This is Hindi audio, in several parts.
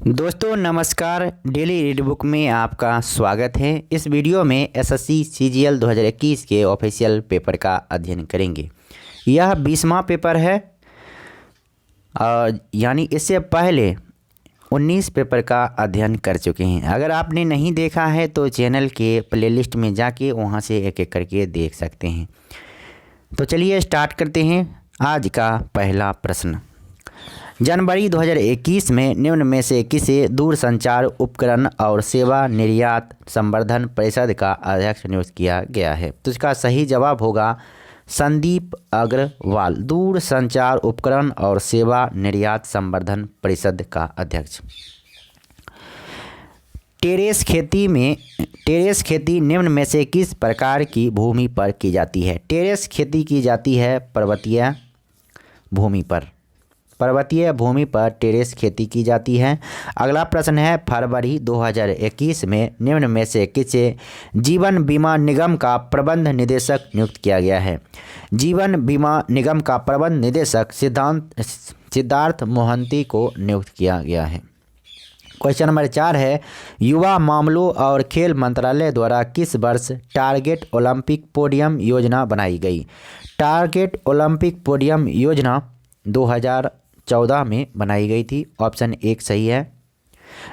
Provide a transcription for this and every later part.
दोस्तों नमस्कार। डेली रीड बुक में आपका स्वागत है। इस वीडियो में एसएससी सीजीएल 2021 के ऑफिशियल पेपर का अध्ययन करेंगे। यह 20वां पेपर है यानी इससे पहले 19 पेपर का अध्ययन कर चुके हैं। अगर आपने नहीं देखा है तो चैनल के प्लेलिस्ट में जाके वहां से एक एक करके देख सकते हैं। तो चलिए स्टार्ट करते हैं। आज का पहला प्रश्न, जनवरी 2021 में निम्न में से किसे दूरसंचार उपकरण और सेवा निर्यात संवर्धन परिषद का अध्यक्ष नियुक्त किया गया है? तो इसका सही जवाब होगा संदीप अग्रवाल, दूरसंचार उपकरण और सेवा निर्यात संवर्धन परिषद का अध्यक्ष। टेरेस खेती निम्न में से किस प्रकार की भूमि पर की जाती है? टेरेस खेती की जाती है पर्वतीय भूमि पर टेरेस खेती की जाती है। अगला प्रश्न है, फरवरी 2021 में निम्न में से किसे जीवन बीमा निगम का प्रबंध निदेशक नियुक्त किया गया है? जीवन बीमा निगम का प्रबंध निदेशक सिद्धार्थ मोहंती को नियुक्त किया गया है। क्वेश्चन नंबर 4 है, युवा मामलों और खेल मंत्रालय द्वारा किस वर्ष टारगेट ओलंपिक पोडियम योजना बनाई गई? टारगेट ओलंपिक पोडियम योजना 2014 में बनाई गई थी। ऑप्शन 1 सही है।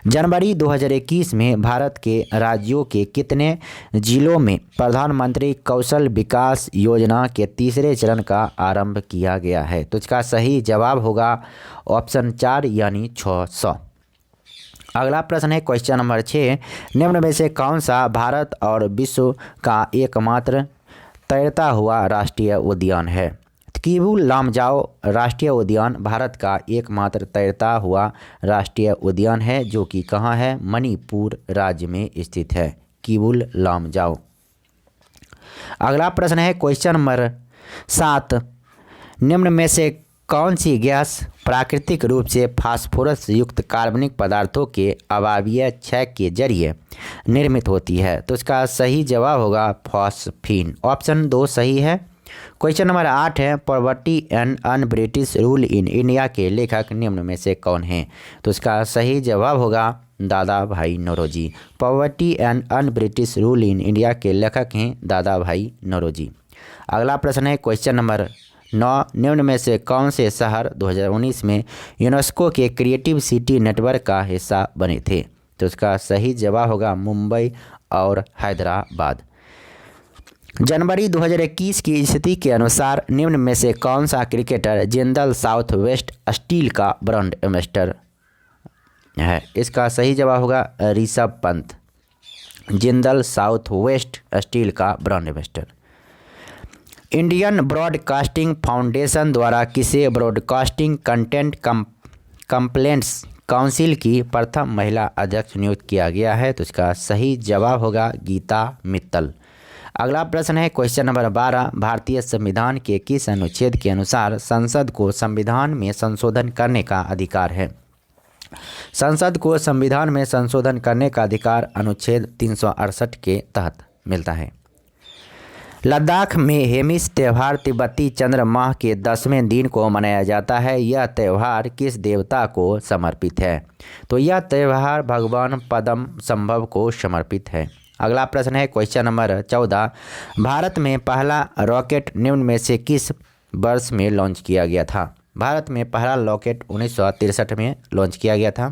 जनवरी 2021 में भारत के राज्यों के कितने जिलों में प्रधानमंत्री कौशल विकास योजना के तीसरे चरण का आरंभ किया गया है? तो इसका सही जवाब होगा ऑप्शन 4 यानी 600। अगला प्रश्न है क्वेश्चन नंबर 6, निम्न में से कौन सा भारत और विश्व का एकमात्र तैरता हुआ राष्ट्रीय उद्यान है? किबू लामजाओ राष्ट्रीय उद्यान भारत का एकमात्र तैरता हुआ राष्ट्रीय उद्यान है, जो कि कहाँ है? मणिपुर राज्य में स्थित है किबुल लामजाओ। अगला प्रश्न है क्वेश्चन नंबर 7, निम्न में से कौन सी गैस प्राकृतिक रूप से फास्फोरस युक्त कार्बनिक पदार्थों के अवायवीय क्षय के जरिए निर्मित होती है? तो इसका सही जवाब होगा फॉस्फीन। ऑप्शन 2 सही है। क्वेश्चन नंबर 8 है, poverty and un British rule in India के लेखक निम्न में से कौन हैं? तो इसका सही जवाब होगा Dadabhai Naoroji. Poverty and un British rule in India के लेखक हैं दादा भाई नौरोजी। अगला प्रश्न है क्वेश्चन नंबर 9, निम्न में से कौन से शहर 2019 में यूनेस्को के क्रिएटिव सिटी नेटवर्क का हिस्सा बने थे? तो इसका सही जवाब होगा मुंबई और हैदराबाद। जनवरी 2021 की स्थिति के अनुसार निम्न में से कौन सा cricketer Jindal South West Steel का ब्रांड एम्बेसडर है? इसका सही जवाब होगा Rishabh Pant, Jindal South West Steel का brand ambassador. Indian Broadcasting Foundation द्वारा किसे ब्रॉडकास्टिंग कंटेंट कंप्लेंट्स काउंसिल की प्रथम महिला अध्यक्ष नियुक्त किया गया है? तो इसका सही जवाब होगा गीता मित्तल। अगला प्रश्न है क्वेश्चन नंबर 12, भारतीय संविधान के किस अनुच्छेद के अनुसार संसद को संविधान में संशोधन करने का अधिकार है? संसद को संविधान में संशोधन करने का अधिकार अनुच्छेद 368 के तहत मिलता है। लद्दाख में हेमिस त्यौहार तिब्बती चंद्र माह के 10वें दिन को मनाया जाता है। यह त्यौहार किस देवता को समर्पित है? तो यह त्यौहार भगवान पद्म संभव को समर्पित है। अगला प्रश्न है क्वेश्चन नंबर 14, भारत में पहला रॉकेट निम्न में से किस वर्ष में लॉन्च किया गया था? भारत में पहला रॉकेट 1963 में लॉन्च किया गया था।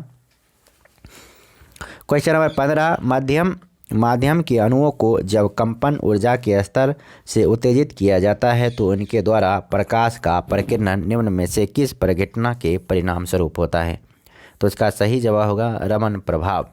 क्वेश्चन नंबर 15, माध्यम के अणुओं को जब कंपन ऊर्जा के स्तर से उत्तेजित किया जाता है तो उनके द्वारा प्रकाश का प्रकीर्णन निम्न में से किस प्रघटना के परिणाम स्वरूप होता है? तो इसका सही जवाब होगा रमन प्रभाव।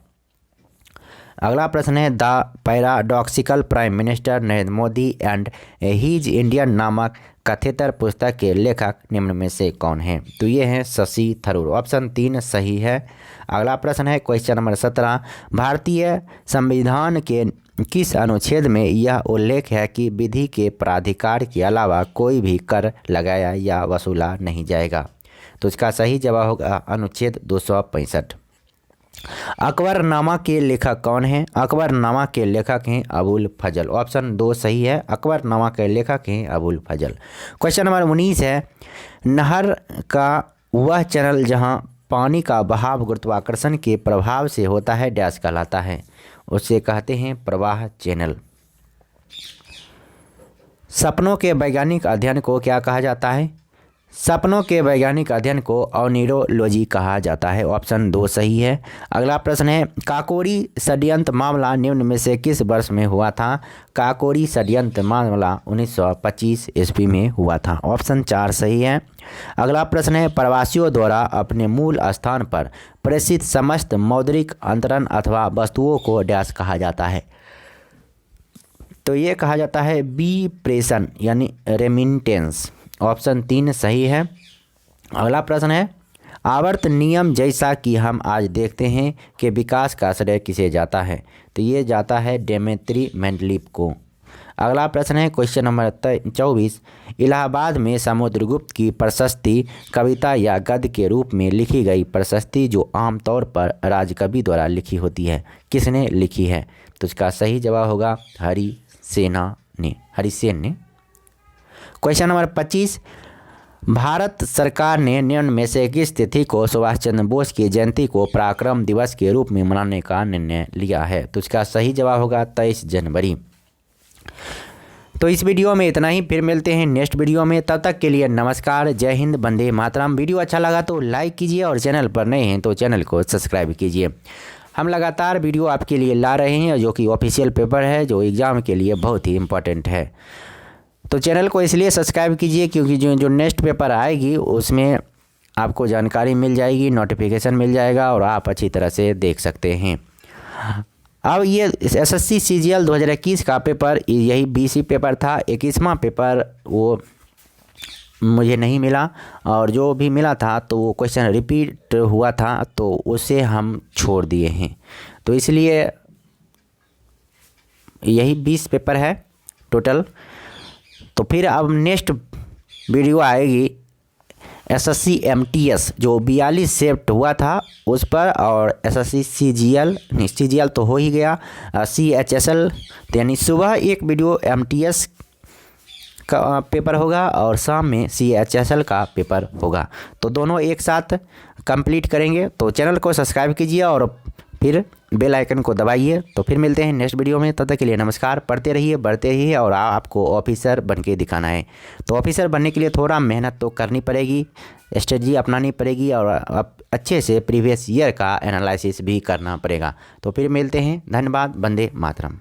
अगला प्रश्न है, the paradoxical prime minister Narendra Modi and his Indian नामक कथेतर पुस्तक के लेखक निम्न में से कौन हैं? तो ये हैं शशि थरूर। ऑप्शन 3 सही है। अगला प्रश्न है क्वेश्चन नंबर 17, भारतीय संविधान के किस अनुच्छेद में यह उल्लेख है कि विधि के प्राधिकार के अलावा कोई भी कर लगाया या वसूला नहीं जाएगा? तो इसका सही जवाब होगा अनुच्छेद 265। अकबरनामा के लेखक कौन हैं? अकबरनामा के लेखक हैं अबुल फजल। ऑप्शन 2 सही है। अकबरनामा के लेखक हैं अबुल फजल। क्वेश्चन नंबर 19 है, नहर का वह चैनल जहां पानी का बहाव गुरुत्वाकर्षण के प्रभाव से होता है डैश कहलाता है, उसे कहते हैं प्रवाह चैनल। सपनों के वैज्ञानिक अध्ययन को क्या कहा जाता है? सपनों के वैज्ञानिक अध्ययन को ऑनिरोलॉजी कहा जाता है। ऑप्शन 2 सही है। अगला प्रश्न है, काकोरी षड्यंत्र मामला निम्न में से किस वर्ष में हुआ था? काकोरी षड्यंत्र मामला 1925 ईस्वी में हुआ था। ऑप्शन 4 सही है। अगला प्रश्न है, प्रवासियों द्वारा अपने मूल स्थान पर प्रेषित समस्त मौद्रिक अंतरण अथवा वस्तुओं को डैश कहा जाता है? तो ये कहा जाता है बी प्रेषण यानी रेमिटेंस। ऑप्शन 3 सही है। अगला प्रश्न है, आवर्त नियम जैसा कि हम आज देखते हैं कि विकास का श्रेय किसे जाता है? तो ये जाता है डेमेत्री मेंडलीफ को। अगला प्रश्न है क्वेश्चन नंबर 24, इलाहाबाद में समुद्रगुप्त की प्रशस्ति कविता या गद्य के रूप में लिखी गई प्रशस्ति जो आमतौर पर राजकवि द्वारा लिखी होती है, किसने लिखी है? तो इसका सही जवाब होगा हरिसेन ने। क्वेश्चन नंबर 25, भारत सरकार ने निम्न में से किस तिथि को सुभाष चंद्र बोस की जयंती को पराक्रम दिवस के रूप में मनाने का निर्णय लिया है? तो इसका सही जवाब होगा 23 जनवरी। तो इस वीडियो में इतना ही, फिर मिलते हैं नेक्स्ट वीडियो में। तब तक के लिए नमस्कार, जय हिंद, वंदे मातरम। वीडियो अच्छा लगा तो लाइक कीजिए और चैनल पर नए हैं तो चैनल को सब्सक्राइब कीजिए। हम लगातार वीडियो आपके लिए ला रहे हैं जो कि ऑफिशियल पेपर है, जो एग्ज़ाम के लिए बहुत ही इम्पोर्टेंट है। तो चैनल को इसलिए सब्सक्राइब कीजिए क्योंकि जो नेक्स्ट पेपर आएगी उसमें आपको जानकारी मिल जाएगी, नोटिफिकेशन मिल जाएगा और आप अच्छी तरह से देख सकते हैं। अब ये एसएससी सीजीएल 2021 का पेपर यही बीसी पेपर था। 21वां पेपर वो मुझे नहीं मिला और जो भी मिला था तो वो क्वेश्चन रिपीट हुआ था तो उसे हम छोड़ दिए हैं। तो इसलिए यही 20 पेपर है टोटल। तो फिर अब नेक्स्ट वीडियो आएगी एसएससी एमटीएस जो 42 शिफ्ट हुआ था उस पर, और एसएससी सीजीएल तो हो ही गया, सीएचएसएल यानी सुबह एक वीडियो एमटीएस का पेपर होगा और शाम में सीएचएसएल का पेपर होगा। तो दोनों एक साथ कंप्लीट करेंगे। तो चैनल को सब्सक्राइब कीजिए और फिर बेल आइकन को दबाइए। तो फिर मिलते हैं नेक्स्ट वीडियो में। तब तक के लिए नमस्कार। पढ़ते रहिए, बढ़ते रहिए और आपको ऑफिसर बन के दिखाना है। तो ऑफिसर बनने के लिए थोड़ा मेहनत तो करनी पड़ेगी, स्ट्रेटजी अपनानी पड़ेगी और अच्छे से प्रीवियस ईयर का एनालिसिस भी करना पड़ेगा। तो फिर मिलते हैं। धन्यवाद। वंदे मातरम।